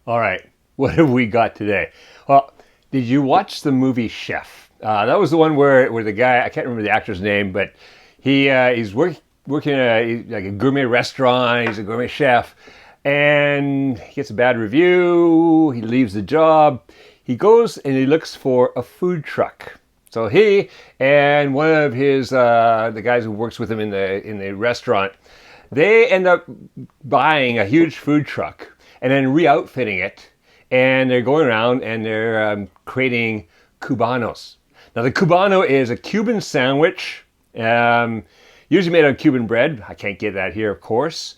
All right, what have we got today? Well, did you watch the movie Chef? That was the one where the guy, I can't remember the actor's name, but working like a gourmet restaurant. He's a gourmet chef, and he gets a bad review. He leaves the job. He goes and he looks for a food truck. So he and one of his the guys who works with him in the restaurant, they end up buying a huge food truck and then re-outfitting it, and they're going around and they're creating Cubanos. Now the Cubano is a Cuban sandwich, usually made on Cuban bread. I can't get that here, of course.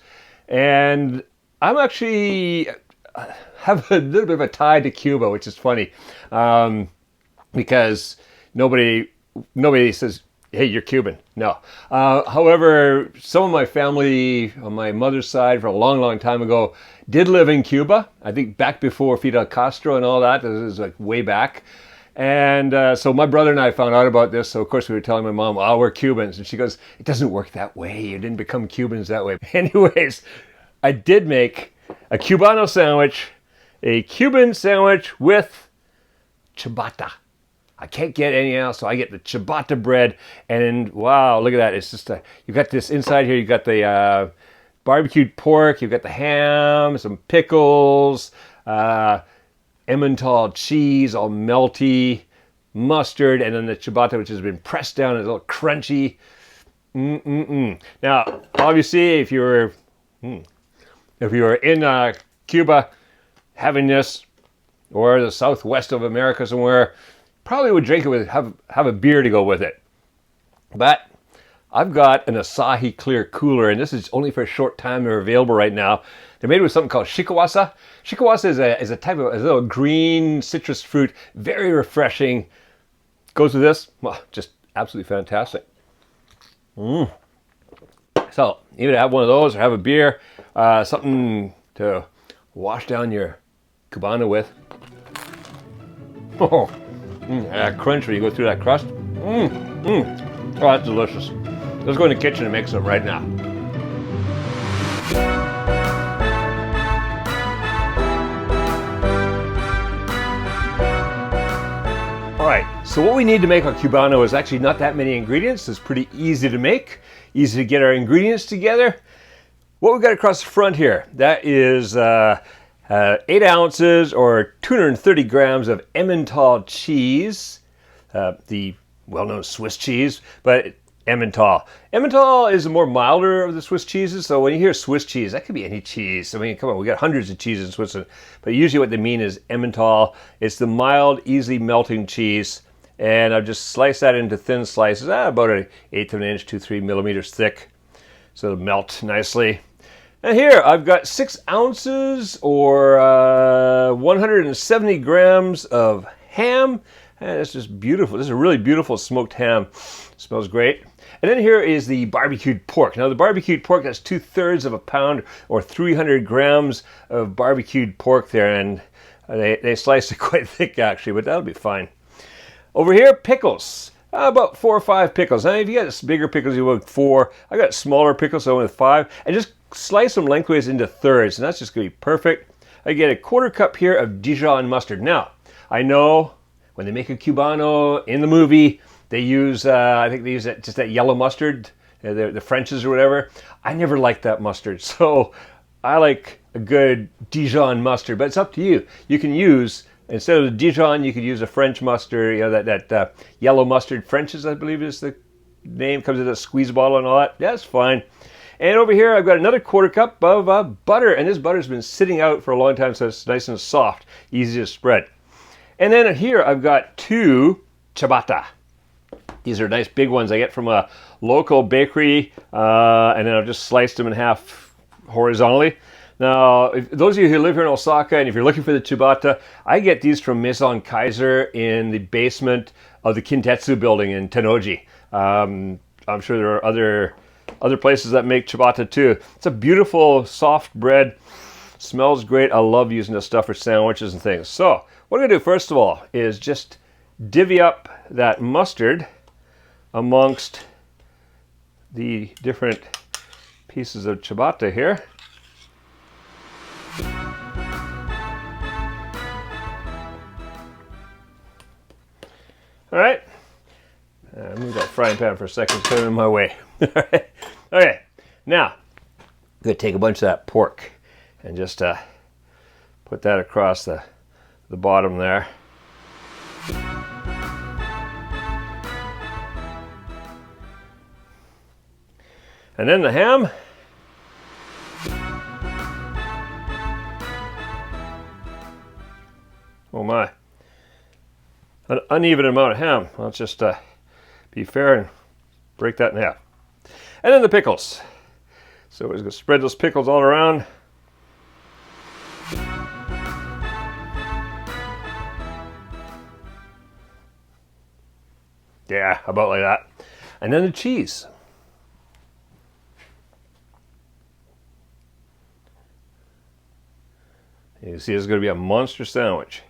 And I'm actually have a little bit of a tie to Cuba, which is funny, because nobody says, hey, you're Cuban. No. However, some of my family on my mother's side for a long, long time ago did live in Cuba. I think back before Fidel Castro and all that. This is like way back. And so my brother and I found out about this. So of course we were telling my mom, oh, we're Cubans. And she goes, it doesn't work that way. You didn't become Cubans that way. Anyways, I did make a Cubano sandwich, a Cuban sandwich with ciabatta. I can't get anything else, so I get the ciabatta bread, and wow, look at that. It's just you got this inside here, you got the barbecued pork, you've got the ham, some pickles, Emmental cheese, all melty, mustard, and then the ciabatta, which has been pressed down, is a little crunchy. Now, obviously, if you were in Cuba having this, or the southwest of America somewhere, probably would drink it with have a beer to go with it. But I've got an Asahi Clear Cooler, and this is only for a short time. They're available right now. They're made with something called shikawasa. Shikawasa is a type of a little green citrus fruit, very refreshing. Goes with this, well, just absolutely fantastic. So either have one of those or have a beer, something to wash down your Cubano with. That crunch when you go through that crust. Oh, that's delicious. Let's go in the kitchen and make some right now. All right, so what we need to make our Cubano is actually not that many ingredients. It's pretty easy to make, easy to get our ingredients together. What we've got across the front here, that is 8 ounces or 230 grams of Emmental cheese, the well-known Swiss cheese, but Emmental. Emmental is the more milder of the Swiss cheeses, so when you hear Swiss cheese, that could be any cheese. I mean, come on, we got hundreds of cheeses in Switzerland, but usually what they mean is Emmental. It's the mild, easily melting cheese, and I've just sliced that into thin slices, about an eighth of an inch, 2-3 millimeters thick, so it'll melt nicely. And here I've got 6 ounces or 170 grams of ham. And it's just beautiful. This is a really beautiful smoked ham. Smells great. And then here is the barbecued pork. Now the barbecued pork, that's 2/3 of a pound or 300 grams of barbecued pork there. And they sliced it quite thick actually, but that'll be fine. Over here, pickles. About 4 or 5 pickles. Now if you got bigger pickles, you want 4. I got smaller pickles, so I went with 5. And just slice them lengthways into thirds, and that's just going to be perfect. I get a 1/4 cup here of Dijon mustard. Now, I know when they make a Cubano in the movie, they use, I think they use just that yellow mustard, the French's or whatever. I never liked that mustard, so I like a good Dijon mustard, but it's up to you. You can use, instead of the Dijon, you could use a French mustard, you know, that yellow mustard. French's, I believe is the name, comes in a squeeze bottle and all that. That's fine. And over here, I've got another 1/4 cup of butter, and this butter's been sitting out for a long time, so it's nice and soft, easy to spread. And then here, I've got 2 ciabatta. These are nice big ones I get from a local bakery, and then I've just sliced them in half horizontally. Now, if those of you who live here in Osaka, and if you're looking for the ciabatta, I get these from Maison Kaiser in the basement of the Kintetsu building in Tennoji. I'm sure there are other places that make ciabatta too. It's a beautiful, soft bread. Smells great. I love using this stuff for sandwiches and things. So, what I'm going to do first of all is just divvy up that mustard amongst the different pieces of ciabatta here. All right. Move that frying pan for a second, it's in my way. All right. Okay. Now, I'm going to take a bunch of that pork and just put that across the bottom there. And then the ham. Oh my. An uneven amount of ham. Let's just be fair and break that in half. And then the pickles. So we're just going to spread those pickles all around. Yeah, about like that. And then the cheese. You can see it's going to be a monster sandwich.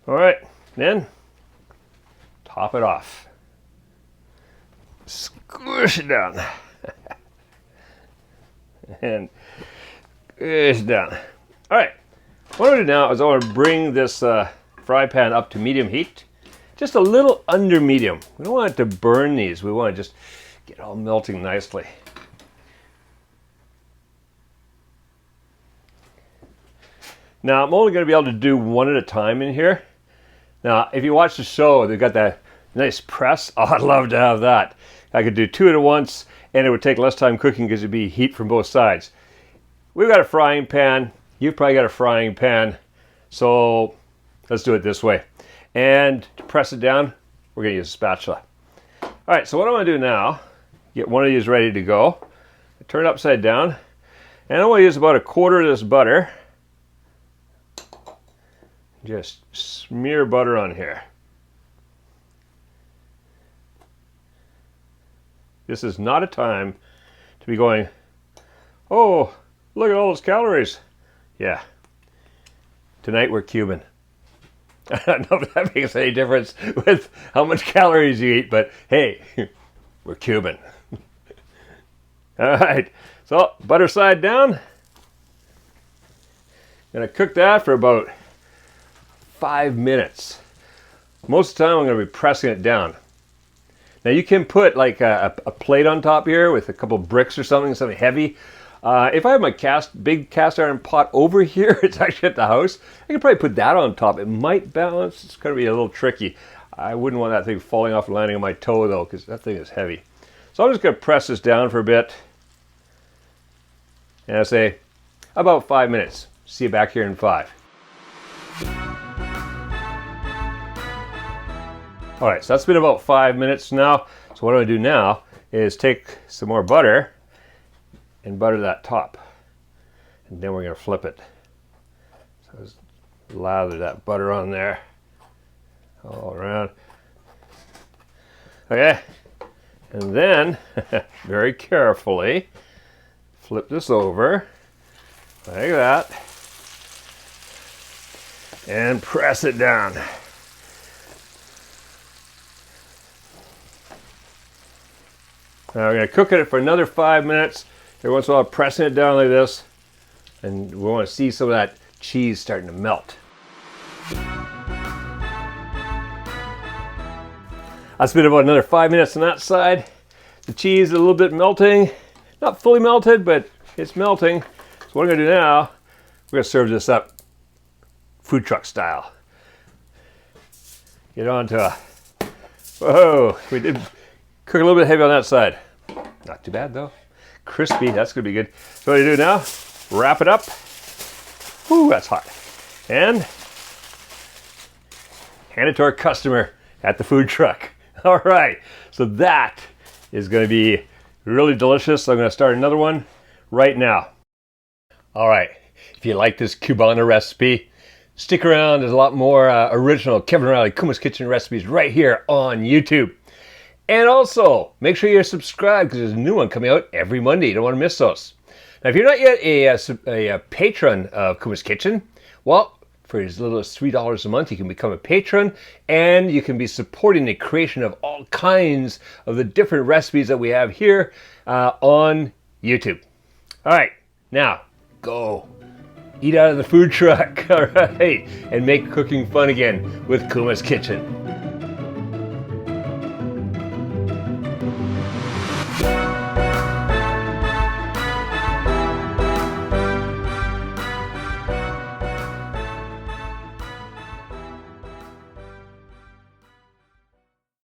All right, then top it off. Squish it down. And squish it down. All right, what I'm going to do now is I want to bring this fry pan up to medium heat. Just a little under medium. We don't want it to burn these. We want to just get it all melting nicely. Now, I'm only going to be able to do one at a time in here. Now, if you watch the show, they've got that nice press. Oh, I'd love to have that. I could do two at once, and it would take less time cooking because it'd be heat from both sides. We've got a frying pan. You've probably got a frying pan. So let's do it this way. And to press it down, we're going to use a spatula. All right, so what I'm going to do now, get one of these ready to go. Turn it upside down. And I want to use about a quarter of this butter. Just smear butter on here. This is not a time to be going, oh, look at all those calories. Yeah. Tonight we're Cuban. I don't know if that makes any difference with how much calories you eat, but hey, we're Cuban. All right, so butter side down. Gonna cook that for about 5 minutes. Most of the time I'm going to be pressing it down. Now you can put like a plate on top here with a couple bricks or something heavy. If I have my big cast iron pot over here, it's actually at the house, I could probably put that on top. It might balance. It's going to be a little tricky. I wouldn't want that thing falling off and landing on my toe though, because that thing is heavy. So I'm just going to press this down for a bit. And I say about 5 minutes. See you back here in 5. All right, so that's been about 5 minutes now. So what I'm going to do now is take some more butter and butter that top. And then we're going to flip it. So just lather that butter on there all around. Okay, and then very carefully flip this over like that and press it down. Now we're going to cook it for another 5 minutes. Every once in a while, pressing it down like this, and we want to see some of that cheese starting to melt. That's been about another 5 minutes on that side. The cheese is a little bit melting. Not fully melted, but it's melting. So what I'm going to do now, we're going to serve this up food truck style. Get on to a... Whoa, we did cook a little bit heavy on that side. Not too bad though. Crispy, that's going to be good. So what do you do now? Wrap it up. Ooh, that's hot. And hand it to our customer at the food truck. All right, so that is going to be really delicious. I'm going to start another one right now. All right, if you like this Cubano recipe, stick around. There's a lot more original Kevin Riley Kuma's Kitchen recipes right here on YouTube. And also, make sure you're subscribed because there's a new one coming out every Monday. You don't want to miss those. Now, if you're not yet a patron of Kuma's Kitchen, well, for as little as $3 a month, you can become a patron and you can be supporting the creation of all kinds of the different recipes that we have here on YouTube. All right, now, go. Eat out of the food truck, all right, and make cooking fun again with Kuma's Kitchen.